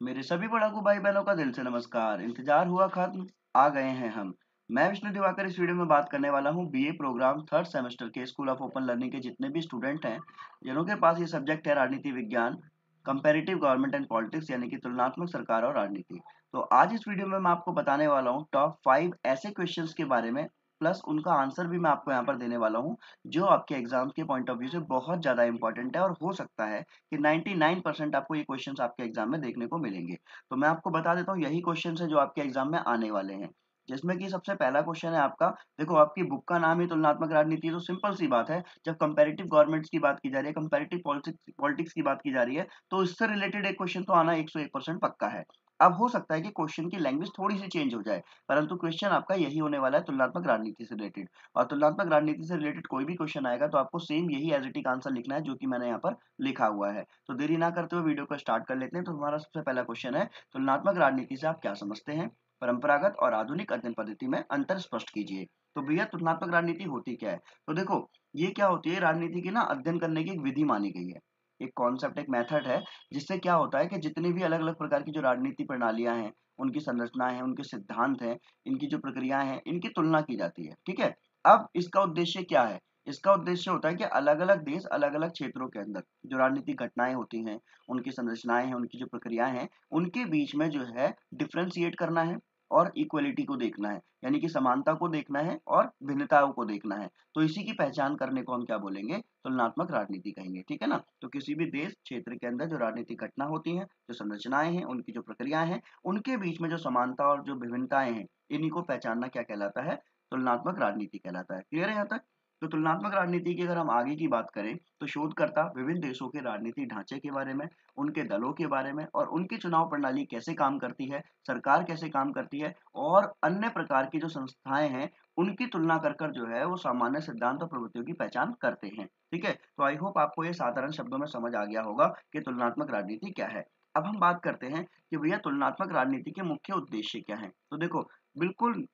मेरे सभी पढ़ाकू भाई बहनों का दिल से नमस्कार। इंतजार हुआ खत्म, आ गए हैं हम। मैं विष्णु दिवाकर इस वीडियो में बात करने वाला हूँ बीए प्रोग्राम थर्ड सेमेस्टर के स्कूल ऑफ ओपन लर्निंग के जितने भी स्टूडेंट हैं जिन्हों के पास ये सब्जेक्ट है राजनीति विज्ञान, कंपैरेटिव गवर्नमेंट एंड पॉलिटिक्स यानी कि तुलनात्मक सरकार और राजनीति। तो आज इस वीडियो में मैं आपको बताने वाला हूँ टॉप 5 ऐसे क्वेश्चंस के बारे में, प्लस उनका आंसर भी मैं आपको यहाँ पर देने वाला हूँ जो आपके एग्जाम के पॉइंट ऑफ व्यू से बहुत ज़्यादा इंपॉर्टेंट है और हो सकता है कि 99% आपको ये क्वेश्चंस आपके एग्जाम में देखने को मिलेंगे। तो मैं आपको बता देता हूँ यही क्वेश्चंस है जो आपके एग्जाम में आने वाले हैं। जिसमें कि सबसे पहला क्वेश्चन है आपका, देखो आपकी बुक का नाम ही तुलनात्मक राजनीति है तो सिंपल सी बात है, जब कंपैरेटिव गवर्नमेंट्स की बात की जा रही है, कंपैरेटिव पॉलिटिक्स पॉलिटिक्स की बात की जा रही है, तो इससे रिलेटेड एक क्वेश्चन तो आना 101% पक्का है। अब हो सकता है कि क्वेश्चन की लैंग्वेज थोड़ी सी चेंज हो जाए, परंतु क्वेश्चन आपका यही होने वाला है तुलनात्मक राजनीति से रिलेटेड। और तुलनात्मक राजनीति से रिलेटेड कोई भी क्वेश्चन आएगा तो आपको सेम यही एज इट इज आंसर लिखना है जो कि मैंने यहाँ पर लिखा हुआ है। तो देरी ना करते हुए वीडियो को स्टार्ट कर लेते हैं। तो हमारा सबसे पहला क्वेश्चन है, तुलनात्मक राजनीति से आप क्या समझते हैं? परंपरागत और आधुनिक अध्ययन पद्धति में अंतर स्पष्ट कीजिए। तो भैया तुलनात्मक राजनीति होती क्या है? तो देखो, ये क्या होती है, राजनीति की ना अध्ययन करने की एक विधि मानी गई है। एक कॉन्सेप्ट, एक मेथड है जिससे क्या होता है कि जितनी भी अलग अलग प्रकार की जो राजनीति प्रणालियां हैं, उनकी संरचनाएं हैं, उनके सिद्धांत हैं, इनकी जो प्रक्रियाएं हैं, इनकी तुलना की जाती है। ठीक है। अब इसका उद्देश्य क्या है? इसका उद्देश्य होता है कि अलग अलग देश, अलग अलग क्षेत्रों के अंदर जो राजनीतिक घटनाएं होती हैं, उनकी संरचनाएं हैं, उनकी जो प्रक्रियाएं हैं, उनके बीच में जो है डिफ्रेंशिएट करना है और इक्वलिटी को देखना है, यानी कि समानता को देखना है और भिन्नताओं को देखना है। तो इसी की पहचान करने को हम क्या बोलेंगे? तुलनात्मक राजनीति कहेंगे। ठीक है ना। तो किसी भी देश क्षेत्र के अंदर जो राजनीतिक घटना होती हैं, जो संरचनाएं हैं, उनकी जो प्रक्रियाएं हैं, उनके बीच में जो समानता और जो विभिन्नताएं हैं, इन्हीं को पहचानना क्या कहलाता है? तुलनात्मक राजनीति कहलाता है। क्लियर है यहाँ तक? तो तुलनात्मक राजनीति की अगर हम आगे की बात करें तो शोधकर्ता विभिन्न देशों के राजनीतिक ढांचे के बारे में, उनके दलों के बारे में और उनकी चुनाव प्रणाली कैसे काम करती है, सरकार कैसे काम करती है और अन्य प्रकार की जो संस्थाएं हैं, उनकी तुलना कर कर जो है वो सामान्य सिद्धांत और प्रवृत्तियों की पहचान करते हैं। ठीक है। तो आई होप आपको ये साधारण शब्दों में समझ आ गया होगा कि तुलनात्मक राजनीति क्या है। अब हम बात करते हैं कि भैया तुलनात्मक राजनीति के मुख्य उद्देश्य क्या हैं। तो देखो, बिल्कुल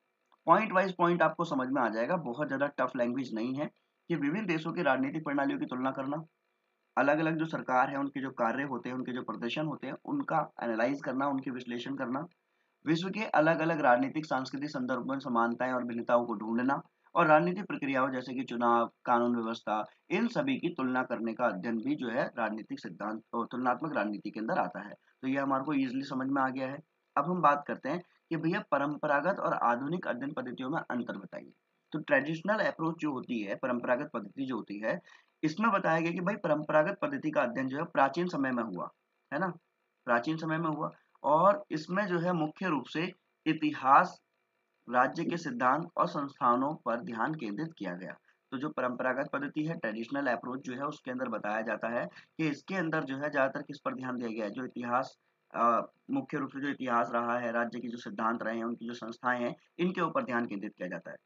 पॉइंट वाइज पॉइंट आपको समझ में आ जाएगा, बहुत ज्यादा टफ लैंग्वेज नहीं है। कि विभिन्न देशों की राजनीतिक प्रणालियों की तुलना करना, अलग अलग जो सरकार है उनके जो कार्य होते हैं, उनके जो प्रदर्शन होते हैं, उनका एनालाइज करना, उनके विश्लेषण करना, विश्व के अलग अलग राजनीतिक सांस्कृतिक संदर्भ में समानताएं और भिन्नताओं को ढूंढना और राजनीतिक प्रक्रियाओं जैसे कि चुनाव, कानून व्यवस्था, इन सभी की तुलना करने का अध्ययन भी जो है राजनीतिक सिद्धांत और तुलनात्मक राजनीति के अंदर आता है। तो ये हमारे को इजिली समझ में आ गया है। अब हम बात करते हैं कि भैया परंपरागत और आधुनिक अध्ययन पद्धतियों में अंतर बताइए। तो ट्रेडिशनल अप्रोच जो होती है, परंपरागत पद्धति जो होती है, इसमें बताया गया कि भाई परंपरागत पद्धति का अध्ययन जो है प्राचीन समय में हुआ, है ना, प्राचीन समय में हुआ। और इसमें जो है मुख्य रूप से इतिहास, राज्य के सिद्धांत और संस्थानों पर ध्यान केंद्रित किया गया। तो जो परंपरागत पद्धति है, ट्रेडिशनल अप्रोच जो है, उसके अंदर बताया जाता है कि इसके अंदर जो है ज्यादातर किस पर ध्यान दिया गया है? जो इतिहास, मुख्य रूप से जो इतिहास रहा है, राज्य के जो सिद्धांत रहे हैं, उनकी जो संस्थाएं हैं, इनके ऊपर ध्यान केंद्रित किया जाता है।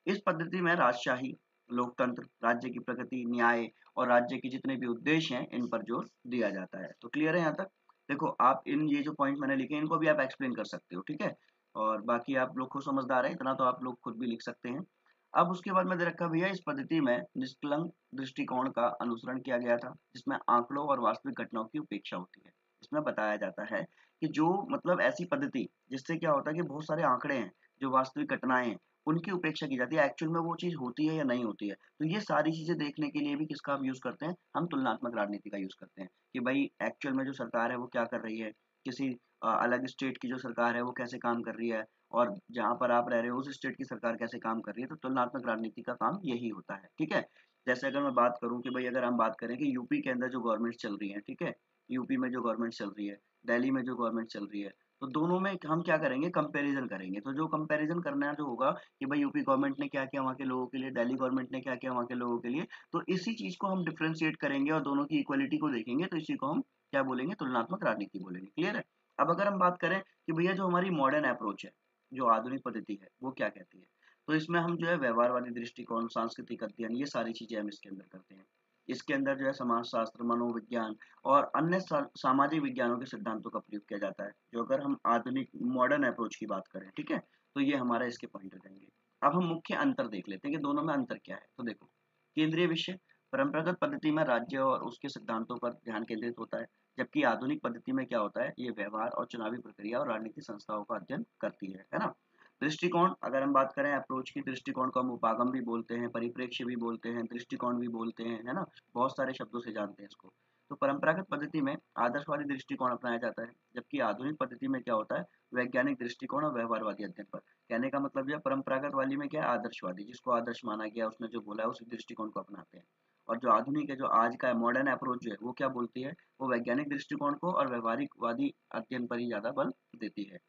इस पद्धति में राजशाही, लोकतंत्र, राज्य की प्रगति, न्याय और राज्य के जितने भी उद्देश्य हैं, इन पर जोर दिया जाता है। तो क्लियर है यहाँ तक? देखो, आप इन ये जो पॉइंट मैंने लिखे इनको भी आप एक्सप्लेन कर सकते हो। ठीक है। और बाकी आप लोग खुद समझदार है, इतना तो आप लोग खुद भी लिख सकते हैं। अब उसके बाद में दे रखा भैया, इस पद्धति में निष्कलंक दृष्टिकोण का अनुसरण किया गया था जिसमें आंकड़ों और वास्तविक घटनाओं की उपेक्षा होती है। इसमें बताया जाता है कि जो मतलब ऐसी पद्धति जिससे क्या होता है कि बहुत सारे आंकड़े हैं, जो वास्तविक घटनाएं हैं, उनकी उपेक्षा की जाती है, एक्चुअल में वो चीज होती है या नहीं होती है। तो ये सारी चीजें देखने के लिए भी किसका हम यूज करते हैं? हम तुलनात्मक राजनीति का यूज करते हैं कि भाई एक्चुअल में जो सरकार है वो क्या कर रही है, किसी अलग स्टेट की जो सरकार है वो कैसे काम कर रही है, और जहाँ पर आप रह रहे हो उस स्टेट की सरकार कैसे काम कर रही है। तो तुलनात्मक राजनीति का काम यही होता है। ठीक है। जैसे अगर मैं बात करूं कि भाई, अगर हम बात करें कि यूपी के अंदर जो गवर्नमेंट चल रही है, ठीक है, यूपी में जो गवर्नमेंट चल रही है, दिल्ली में जो गवर्नमेंट चल रही है, तो दोनों में हम क्या करेंगे? कंपैरिजन करेंगे। तो जो कंपैरिजन करना जो होगा कि भाई यूपी गवर्नमेंट ने क्या किया वहाँ के लोगों के लिए, दिल्ली गवर्नमेंट ने क्या किया वहाँ के लोगों के लिए, तो इसी चीज को हम डिफ्रेंशिएट करेंगे और दोनों की इक्वलिटी को देखेंगे। तो इसी को हम क्या बोलेंगे? तुलनात्मक राजनीति बोलेंगे। क्लियर है? अब अगर हम बात करें कि भैया जो हमारी मॉडर्न अप्रोच है, जो आधुनिक पद्धति है, वो क्या कहती है, तो इसमें हम जो है व्यवहारवादी दृष्टिकोण, सांस्कृतिक अध्ययन, ये सारी चीजें हम इसके अंदर करते हैं। इसके अंदर जो है समाजशास्त्र, मनोविज्ञान और अन्य सामाजिक विज्ञानों के सिद्धांतों का प्रयोग किया जाता है, जो अगर हम आधुनिक मॉडर्न अप्रोच की बात करें। ठीक है। तो ये हमारा इसके पॉइंट हो जाएंगे। अब हम मुख्य अंतर देख लेते हैं कि दोनों में अंतर क्या है। तो देखो, केंद्रीय विषय, परंपरागत पद्धति में राज्य और उसके सिद्धांतों पर ध्यान केंद्रित होता है, जबकि आधुनिक पद्धति में क्या होता है, ये व्यवहार और चुनावी प्रक्रिया और राजनीतिक संस्थाओं का अध्ययन करती है ना। दृष्टिकोण, अगर हम बात करें अप्रोच की, दृष्टिकोण को हम उपागम भी बोलते हैं, परिप्रेक्ष्य भी बोलते हैं, दृष्टिकोण भी बोलते हैं, है ना, बहुत सारे शब्दों से जानते हैं इसको। तो परंपरागत पद्धति में आदर्शवादी दृष्टिकोण अपनाया जाता है, जबकि आधुनिक पद्धति में क्या होता है, वैज्ञानिक दृष्टिकोण और व्यवहारवादी अध्ययन पर। कहने का मतलब यह, परंपरागत वाली में क्या है, आदर्शवादी, जिसको आदर्श माना गया, उसने जो बोला है उस दृष्टिकोण को अपनाते हैं। और जो आधुनिक है, जो आज का मॉडर्न अप्रोच जो है, वो क्या बोलती है, वो वैज्ञानिक दृष्टिकोण को और व्यवहारिकवादी अध्ययन पर ही ज्यादा बल देती है।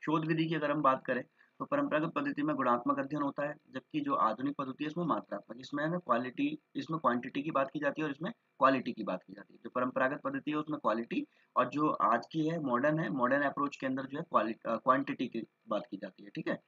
शोध विधि की अगर हम बात करें, तो परंपरागत पद्धति में गुणात्मक अध्ययन होता है, जबकि जो आधुनिक पद्धति है इसमें मात्रात्मक, इसमें है ना क्वालिटी, इसमें क्वांटिटी की बात की जाती है और इसमें क्वालिटी की बात की जाती है। जो परंपरागत पद्धति है उसमें क्वालिटी, और जो आज की है, मॉडर्न अप्रोच के अंदर जो है क्वांटिटी की बात की जाती है, ठीक है।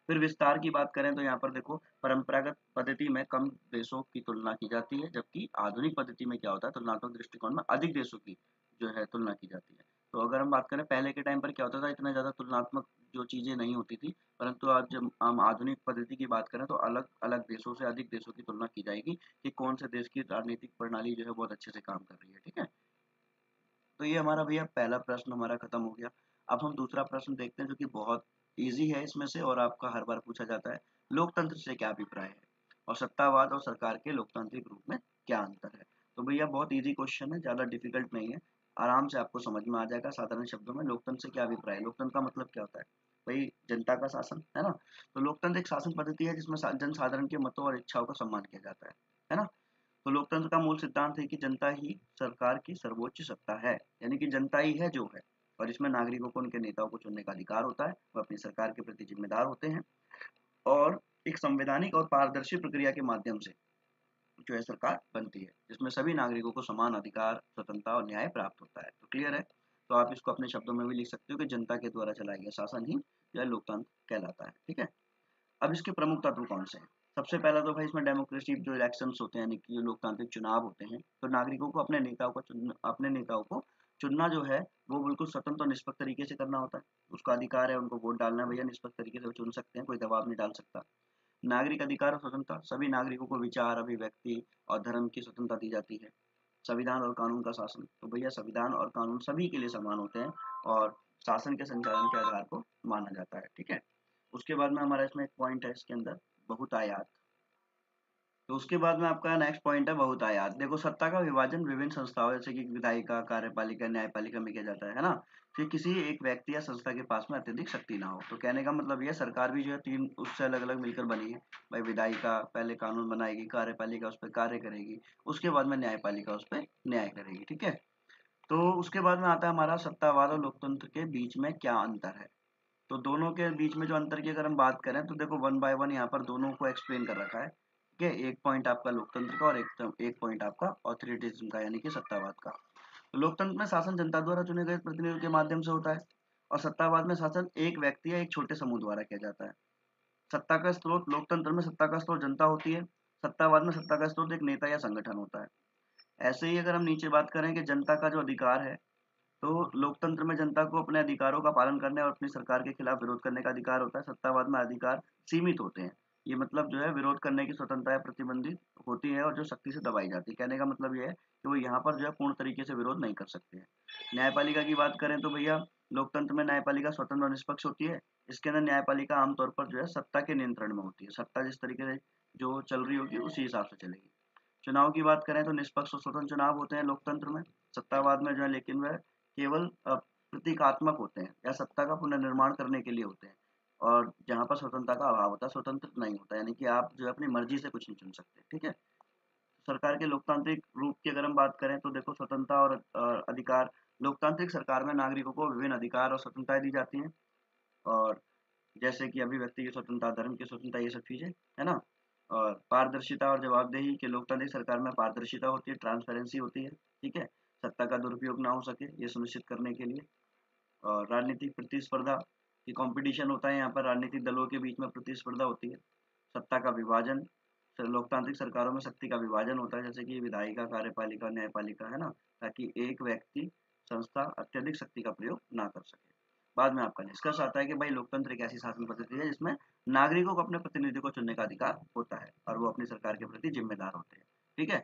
फिर विस्तार की बात करें तो यहाँ पर देखो, परंपरागत पद्धति में कम देशों की तुलना की जाती है, जबकि आधुनिक पद्धति में क्या होता है, तुलनात्मक दृष्टिकोण में अधिक देशों की जो है तुलना की जाती है। तो अगर हम बात करें पहले के टाइम पर क्या होता था, इतना ज्यादा तुलनात्मक जो चीजें नहीं होती थी, परंतु आज जब हम आधुनिक पद्धति की बात करें तो अलग अलग देशों से अधिक देशों की तुलना की जाएगी कि कौन से देश की राजनीतिक प्रणाली जो है बहुत अच्छे से काम कर रही है, ठीक है। तो ये हमारा भैया पहला प्रश्न हमारा खत्म हो गया। अब हम दूसरा प्रश्न देखते हैं, जो कि बहुत इजी है इसमें से और आपका हर बार पूछा जाता है। लोकतंत्र से क्या अभिप्राय है, और सत्तावाद और सरकार के लोकतांत्रिक रूप में क्या अंतर है। तो भैया बहुत इजी क्वेश्चन है, ज्यादा डिफिकल्ट नहीं है, आराम से आपको समझ में आ जाएगा साधारण शब्दों में। लोकतंत्र से क्या अभिप्राय है, लोकतंत्र का मतलब क्या होता है, भाई जनता का शासन, है ना। तो लोकतंत्र एक शासन पद्धति है जिसमें जन साधारण के मतों और इच्छाओं का सम्मान किया जाता है ना। तो लोकतंत्र का मूल सिद्धांत है कि जनता ही सरकार की सर्वोच्च सत्ता है, यानी कि जनता ही है जो है, और इसमें नागरिकों को उनके नेताओं को चुनने का अधिकार होता है, वह अपनी सरकार के प्रति जिम्मेदार होते हैं, और एक संवैधानिक और पारदर्शी प्रक्रिया के माध्यम से जो है सरकार बनती है, जिसमें सभी नागरिकों को समान अधिकार, स्वतंत्रता और न्याय प्राप्त होता है। तो क्लियर है। तो आप इसको अपने शब्दों में भी लिख सकते हो कि जनता के द्वारा चलाया गया शासन ही जो है लोकतंत्र कहलाता है, ठीक है। अब इसके प्रमुख तत्व कौन से हैं? सबसे पहला तो भाई इसमें डेमोक्रेसी, जो इलेक्शंस होते हैं, यानी कि जो लोकतांत्रिक चुनाव होते हैं, तो नागरिकों को अपने नेताओं को चुनना जो है वो बिल्कुल स्वतंत्र और निष्पक्ष तरीके से करना होता है। उसका अधिकार है, उनको वोट डालना है भैया, निष्पक्ष तरीके से वो चुन सकते हैं, कोई दबाव नहीं डाल सकता। नागरिक अधिकार और स्वतंत्रता, सभी नागरिकों को विचार, अभिव्यक्ति और धर्म की स्वतंत्रता दी जाती है। संविधान और कानून का शासन, तो भैया संविधान और कानून सभी के लिए समान होते हैं और शासन के संचालन के आधार को माना जाता है, ठीक है। उसके बाद में हमारा इसमें एक पॉइंट है इसके अंदर, बहुतायात। तो उसके बाद में आपका नेक्स्ट पॉइंट है बहुतायात। देखो, सत्ता का विभाजन विभिन्न संस्थाओं जैसे कि विधायिका, कार्यपालिका, न्यायपालिका में किया जाता है ना। फिर किसी एक व्यक्ति या संस्था के पास में अत्यधिक शक्ति ना हो। तो कहने का मतलब यह, सरकार भी जो है तीन उससे अलग अलग मिलकर बनी है। भाई विधायिका पहले कानून बनाएगी, कार्यपालिका उस पर कार्य करेगी, उसके बाद में न्यायपालिका उस पर न्याय करेगी, ठीक है। तो उसके बाद में आता है हमारा सत्तावाद और लोकतंत्र के बीच में क्या अंतर है। तो दोनों के बीच में जो अंतर की अगर हम बात करें तो देखो, वन बाय वन यहाँ पर दोनों को एक्सप्लेन कर रखा है, ठीक है। एक पॉइंट आपका लोकतंत्र का और एक पॉइंट आपका ऑथोरिटेरिज्म का, यानी कि सत्तावाद का। तो लोकतंत्र में शासन जनता द्वारा चुने गए प्रतिनिधियों के माध्यम से होता है, और सत्तावाद में शासन एक व्यक्ति या एक छोटे समूह द्वारा किया जाता है। सत्ता का स्रोत, लोकतंत्र में सत्ता का स्रोत जनता होती है, सत्तावाद में सत्ता का स्रोत एक नेता या संगठन होता है। ऐसे ही अगर हम नीचे बात करें कि जनता का जो अधिकार है, तो लोकतंत्र में जनता को अपने अधिकारों का पालन करने और अपनी सरकार के खिलाफ विरोध करने का अधिकार होता है। सत्तावाद में अधिकार सीमित होते हैं, ये मतलब जो है विरोध करने की स्वतंत्रता प्रतिबंधित होती है और जो सख्ती से दबाई जाती है। कहने का मतलब ये है कि वो यहाँ पर जो है पूर्ण तरीके से विरोध नहीं कर सकते हैं। न्यायपालिका की बात करें तो भैया, लोकतंत्र में न्यायपालिका स्वतंत्र और निष्पक्ष होती है। इसके अंदर न्यायपालिका आमतौर पर जो है सत्ता के नियंत्रण में होती है, सत्ता जिस तरीके से जो चल रही होगी उसी हिसाब से चलेगी। चुनाव की बात करें तो निष्पक्ष और स्वतंत्र चुनाव होते हैं लोकतंत्र में। सत्तावाद में जो है लेकिन वह केवल प्रतीकात्मक होते हैं या सत्ता का पुनर्निर्माण करने के लिए होते हैं, और जहाँ पर स्वतंत्रता का अभाव होता है, स्वतंत्र नहीं होता, यानी कि आप जो है अपनी मर्जी से कुछ नहीं चुन सकते, ठीक है। सरकार के लोकतांत्रिक रूप की अगर हम बात करें तो देखो, स्वतंत्रता और अधिकार, लोकतांत्रिक सरकार में नागरिकों को विभिन्न अधिकार और स्वतंत्रताएं दी जाती हैं, और जैसे कि अभिव्यक्ति की स्वतंत्रता, धर्म की स्वतंत्रता, ये सब चीजें, है ना। और पारदर्शिता और जवाबदेही, के लोकतांत्रिक सरकार में पारदर्शिता होती है, ट्रांसपेरेंसी होती है, ठीक है। सत्ता का दुरुपयोग ना हो सके ये सुनिश्चित करने के लिए। और राजनीतिक प्रतिस्पर्धा की कंपटीशन होता है, यहाँ पर राजनीतिक दलों के बीच में प्रतिस्पर्धा होती है। सत्ता का विभाजन, लोकतांत्रिक सरकारों में शक्ति का विभाजन होता है, जैसे कि विधायिका, कार्यपालिका, न्यायपालिका, है ना, ताकि एक व्यक्ति, संस्था अत्यधिक शक्ति का प्रयोग ना कर सके। बाद में आपका निष्कर्ष आता है कि भाई लोकतंत्र एक ऐसी शासन पद्धति है जिसमें नागरिकों को अपने प्रतिनिधि को चुनने का अधिकार होता है और वो अपनी सरकार के प्रति जिम्मेदार होते हैं, ठीक है।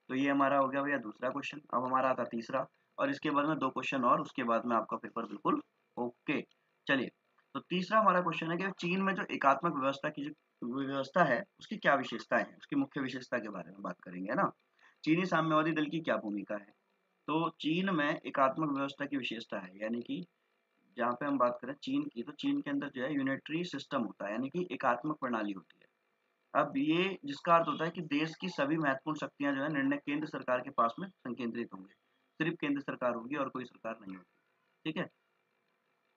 तो ये हमारा हो गया भैया दूसरा क्वेश्चन। अब हमारा आता तीसरा, और इसके बाद में 2 क्वेश्चन और, उसके बाद में आपका पेपर बिल्कुल ओके। चलिए, तो तीसरा हमारा क्वेश्चन है कि चीन में जो एकात्मक व्यवस्था की जो व्यवस्था है, उसकी क्या विशेषताएँ हैं? उसकी मुख्य विशेषता के बारे में बात करेंगे, है ना? चीनी साम्यवादी दल की क्या भूमिका है? तो चीन में एकात्मक व्यवस्था की विशेषता है, यानी कि जहाँ पे हम बात करें चीन की, तो चीन के अंदर जो है यूनिटरी सिस्टम होता है, यानी कि एकात्मक प्रणाली होती है। अब ये जिसका अर्थ होता है कि देश की सभी महत्वपूर्ण शक्तियाँ जो है निर्णय केंद्र सरकार के पास में संकेंद्रित होंगे। सिर्फ केंद्र सरकार होगी और कोई सरकार नहीं होगी। ठीक है?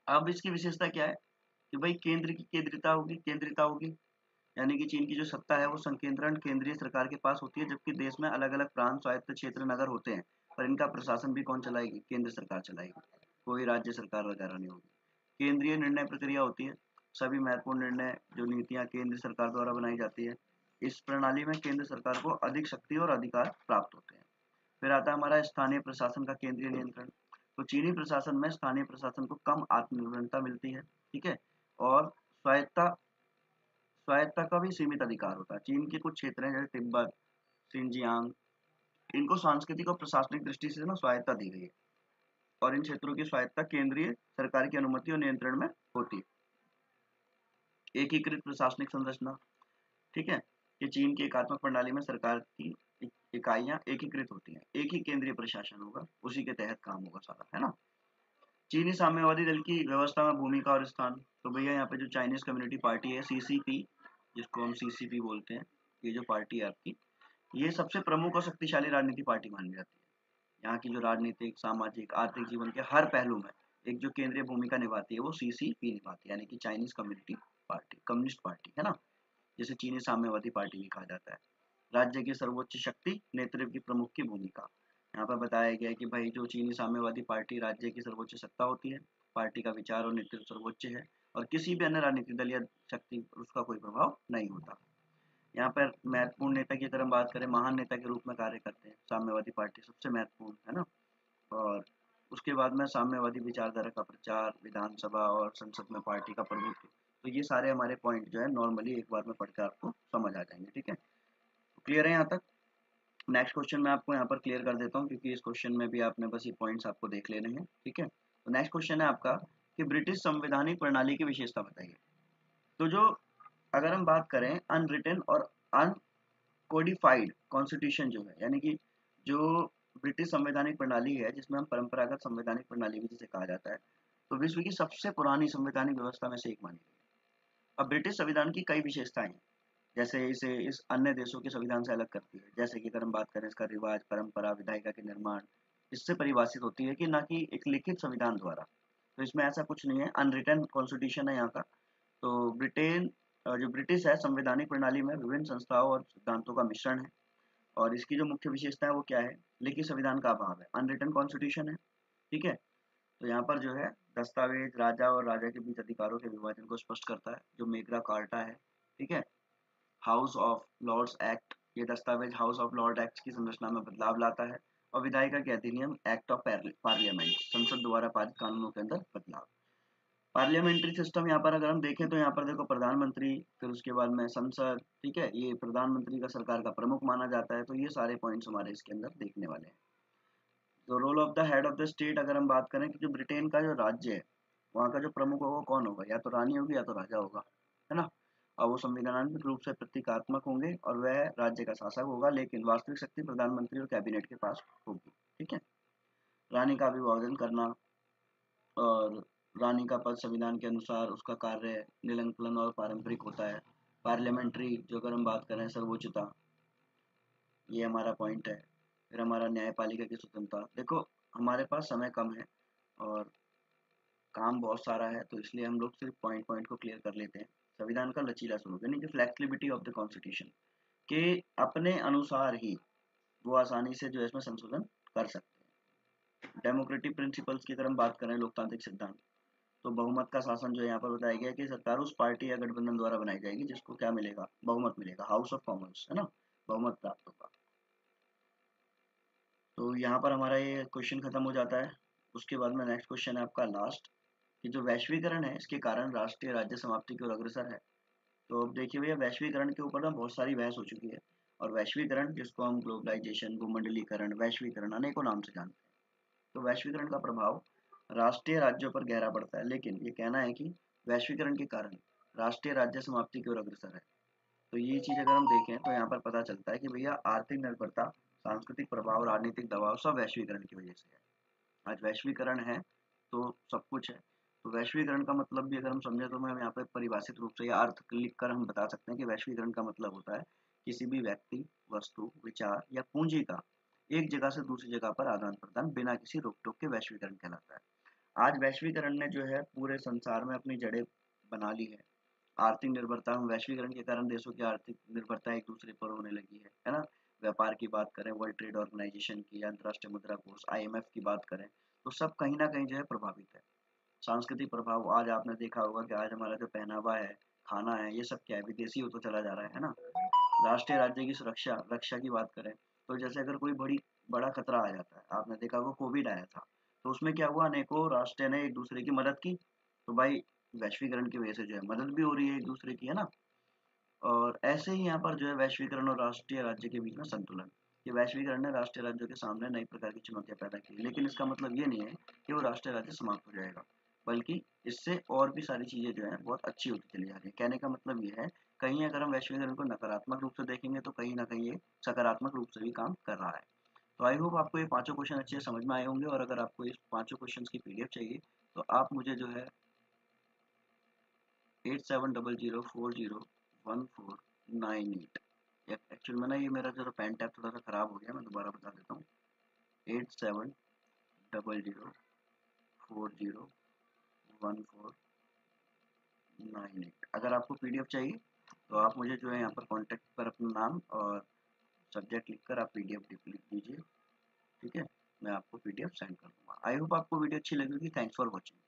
अब इसकी विशेषता क्या है कि भाई केंद्र की केंद्रिता होगी, यानी कि चीन की जो सत्ता है वो संकेंद्रण केंद्रीय सरकार के पास होती है, जबकि देश में अलग-अलग प्रांत, स्वायत्त क्षेत्र, नगर होते हैं, पर इनका प्रशासन भी कौन चलाएगी? केंद्र सरकार चलाएगी, कोई राज्य सरकार वगैरह नहीं होगी। केंद्रीय निर्णय प्रक्रिया होती है, सभी महत्वपूर्ण निर्णय जो नीतियाँ केंद्र सरकार द्वारा बनाई जाती है। इस प्रणाली में केंद्र सरकार को अधिक शक्ति और अधिकार प्राप्त होते हैं। फिर आता है हमारा स्थानीय प्रशासन का केंद्रीय नियंत्रण। तो चीनी प्रशासन में स्थानीय प्रशासन को कम आत्मनिर्भरता मिलती है, ठीक है, और स्वायत्ता स्वायत्ता का भी सीमित अधिकार होता है। चीन के कुछ क्षेत्र हैं जैसे तिब्बत, सिंजियांग, इनको सांस्कृतिक और प्रशासनिक दृष्टि से ना स्वायत्ता दी गई है, और इन क्षेत्रों की स्वायत्ता केंद्रीय सरकार की अनुमति और नियंत्रण में होती है। एकीकृत प्रशासनिक संरचना, ठीक है, ये चीन की एकात्मक प्रणाली में सरकार की इकाइयां एकीकृत होती हैं। एक ही केंद्रीय प्रशासन होगा, उसी के तहत काम होगा सारा, है ना। चीनी साम्यवादी दल की व्यवस्था में भूमिका और स्थान, तो भैया यहाँ पे जो चाइनीज कम्युनिटी पार्टी है, सीसीपी, जिसको हम सीसीपी बोलते हैं, ये जो पार्टी है आपकी, ये सबसे प्रमुख और शक्तिशाली राजनीतिक पार्टी मानी जाती है। यहाँ की जो राजनीतिक, सामाजिक, आर्थिक जीवन के हर पहलू में एक जो केंद्रीय भूमिका निभाती है वो सीसीपी निभाती है, यानी कि Chinese community party, communist party, है ना, जिसे चीनी साम्यवादी पार्टी भी कहा जाता है। राज्य की सर्वोच्च शक्ति, नेतृत्व की प्रमुख की भूमिका, यहाँ पर बताया गया है कि भाई जो चीनी साम्यवादी पार्टी राज्य की सर्वोच्च सत्ता होती है, पार्टी का विचार और नेतृत्व सर्वोच्च है, और किसी भी अन्य राजनीतिक दल या शक्ति पर उसका कोई प्रभाव नहीं होता। यहाँ पर महत्वपूर्ण नेता की अगर हम बात करें, महान नेता के रूप में कार्य करते हैं साम्यवादी पार्टी, सबसे महत्वपूर्ण, है ना। और उसके बाद में साम्यवादी विचारधारा का प्रचार, विधानसभा और संसद में पार्टी का प्रभुत्व, तो ये सारे हमारे पॉइंट जो है नॉर्मली एक बार में पढ़कर आपको समझ आ जाएंगे, ठीक है। क्लियर है यहाँ तक? नेक्स्ट क्वेश्चन मैं आपको यहाँ पर क्लियर कर देता हूँ, क्योंकि इस क्वेश्चन में भी आपने बस ये पॉइंट्स आपको देख लेने हैं, ठीक है। तो नेक्स्ट क्वेश्चन है आपका कि ब्रिटिश संवैधानिक प्रणाली की विशेषता बताइए। तो जो अगर हम बात करें अनरिटन और अनकोडिफाइड कॉन्स्टिट्यूशन जो है, यानी कि जो ब्रिटिश संवैधानिक प्रणाली है, जिसमें हम परंपरागत संवैधानिक प्रणाली भी जिसे कहा जाता है, तो विश्व की सबसे पुरानी संवैधानिक व्यवस्था में से एक मानी गई है। अब ब्रिटिश संविधान की कई विशेषताएं हैं, जैसे इसे इस अन्य देशों के संविधान से अलग करती है। जैसे कि अगर हम बात करें इसका रिवाज, परंपरा, विधायिका के निर्माण, इससे परिभाषित होती है कि ना कि एक लिखित संविधान द्वारा। तो इसमें ऐसा कुछ नहीं है, अनरिटन कॉन्स्टिट्यूशन है यहाँ का। तो ब्रिटेन जो ब्रिटिश है संवैधानिक प्रणाली में विभिन्न संस्थाओं और सिद्धांतों का मिश्रण है, और इसकी जो मुख्य विशेषता है वो क्या है? लिखित संविधान का अभाव है, अनरिटन कॉन्स्टिट्यूशन है, ठीक है। तो यहाँ पर जो है दस्तावेज राजा और राजा के बीच अधिकारों के विभाजन को स्पष्ट करता है, जो मेग्ना कार्टा है, ठीक है। हाउस ऑफ लॉर्ड्स एक्ट, ये दस्तावेज हाउस ऑफ लॉर्ड एक्ट की संरचना में बदलाव लाता है। और विधायिका के अधिनियम, एक्ट ऑफ पार्लियामेंट, संसद द्वारा पारित कानूनों के अंदर बदलाव। पार्लियामेंट्री सिस्टम यहाँ पर अगर हम देखें तो यहाँ पर देखो प्रधानमंत्री, फिर उसके बाद में संसद, ठीक है, ये प्रधानमंत्री का सरकार का प्रमुख माना जाता है। तो ये सारे पॉइंट्स हमारे इसके अंदर देखने वाले हैं। तो role of the head of the state अगर हम बात करें कि जो ब्रिटेन का जो राज्य है, वहाँ का जो प्रमुख होगा कौन होगा? या तो रानी होगी या तो राजा होगा, है ना। और वो संवैधानिक रूप से प्रतीकात्मक होंगे और वह राज्य का शासक होगा, लेकिन वास्तविक शक्ति प्रधानमंत्री और कैबिनेट के पास होगी, ठीक है। रानी का अभिवादन करना, और रानी का पद संविधान के अनुसार उसका कार्य निलंबन और पारंपरिक होता है। पार्लियामेंट्री जो अगर हम बात करें सर्वोच्चता, ये हमारा पॉइंट है। फिर हमारा न्यायपालिका की स्वतंत्रता, देखो हमारे पास समय कम है और काम बहुत सारा है, तो इसलिए हम लोग सिर्फ पॉइंट पॉइंट को क्लियर कर लेते हैं। संविधान का लचीला स्वरूप, यानी कि फ्लेक्सिबिलिटी ऑफ द कॉन्स्टिट्यूशन, के अपने अनुसार ही वो आसानी से जो है इसमें संशोधन कर सकते हैं। डेमोक्रेटिक प्रिंसिपल्स की अगर हम बात करें, लोकतांत्रिक सिद्धांत, तो बहुमत का शासन जो यहाँ पर बताया गया है कि सरकार उस पार्टी या गठबंधन द्वारा बनाई जाएगी जिसको क्या मिलेगा? बहुमत मिलेगा, हाउस ऑफ कॉमन्स, है ना, बहुमत प्राप्त होगा। तो यहाँ पर हमारा ये क्वेश्चन खत्म हो जाता है। उसके बाद में नेक्स्ट क्वेश्चन है आपका लास्ट, कि जो वैश्वीकरण है इसके कारण राष्ट्रीय राज्य समाप्ति की ओर अग्रसर है। तो अब देखिए भैया, वैश्वीकरण के ऊपर ना बहुत सारी बहस हो चुकी है, और वैश्वीकरण जिसको हम ग्लोबलाइजेशन, भूमंडलीकरण, वैश्वीकरण अनेकों नाम से जानते हैं। तो वैश्वीकरण का प्रभाव राष्ट्रीय राज्यों पर गहरा पड़ता है, लेकिन ये कहना है कि वैश्वीकरण के कारण राष्ट्रीय राज्य समाप्ति की ओर अग्रसर है। तो ये चीज अगर हम देखें तो यहाँ पर पता चलता है कि भैया आर्थिक निर्भरता, सांस्कृतिक प्रभाव, राजनीतिक दबाव सब वैश्वीकरण की वजह से है। आज वैश्वीकरण है तो सब कुछ है। तो वैश्वीकरण का मतलब भी अगर हम समझे तो मैं यहाँ पे परिभाषित रूप से या अर्थ लिख कर हम बता सकते हैं कि वैश्वीकरण का मतलब होता है किसी भी व्यक्ति, वस्तु, विचार या पूंजी का एक जगह से दूसरी जगह पर आदान प्रदान बिना किसी रोक टोक के वैश्वीकरण कहलाता है। आज वैश्वीकरण ने जो है पूरे संसार में अपनी जड़ें बना ली है। आर्थिक निर्भरता, हम वैश्वीकरण के कारण देशों की आर्थिक निर्भरता एक दूसरे पर होने लगी है ना। व्यापार की बात करें, वर्ल्ड ट्रेड ऑर्गेनाइजेशन की, अंतर्राष्ट्रीय मुद्रा कोष IMF की बात करें, तो सब कहीं ना कहीं जो है प्रभावित है। सांस्कृतिक प्रभाव, आज आपने देखा होगा कि आज हमारा जो पहनावा है, खाना है, ये सब क्या है, विदेशी होता चला जा रहा है ना। राष्ट्रीय राज्य की सुरक्षा, रक्षा की बात करें तो जैसे अगर कोई बड़ा खतरा आ जाता है, आपने देखा होगा कोविड आया था, तो उसमें क्या हुआ, अनेकों राष्ट्र ने एक दूसरे की मदद की। तो भाई वैश्वीकरण की वजह से जो है मदद भी हो रही है एक दूसरे की, है ना। और ऐसे ही यहाँ पर जो है वैश्वीकरण और राष्ट्रीय राज्य के बीच में संतुलन, ये वैश्वीकरण ने राष्ट्रीय राज्यों के सामने नई प्रकार की चुनौतियां पैदा की, लेकिन इसका मतलब ये नहीं है कि वो राष्ट्रीय राज्य समाप्त हो जाएगा, बल्कि इससे और भी सारी चीजें जो है बहुत अच्छी होती चली जा रही है। कहने का मतलब ये है, कहीं अगर हम वैश्वीकरण को नकारात्मक रूप से देखेंगे तो कहीं ना कहीं ये सकारात्मक रूप से भी काम कर रहा है। तो आई होप आपको ये पांचों क्वेश्चन अच्छे से समझ में आए होंगे, और अगर आपको इस पांचों क्वेश्चन की PDF चाहिए तो आप मुझे जो है 8700401498, एक्चुअल में ना ये मेरा जो पेन टैप थोड़ा सा खराब हो गया, मैं दोबारा बता देता हूँ। 8700401498। अगर आपको PDF चाहिए तो आप मुझे जो है यहाँ पर कॉन्टेक्ट पर अपना नाम और सब्जेक्ट लिखकर आप PDF लिख दीजिए, ठीक है। मैं आपको PDF सेंड कर दूंगा। आई होप आपको वीडियो अच्छी लगी होगी। Thanks for watching.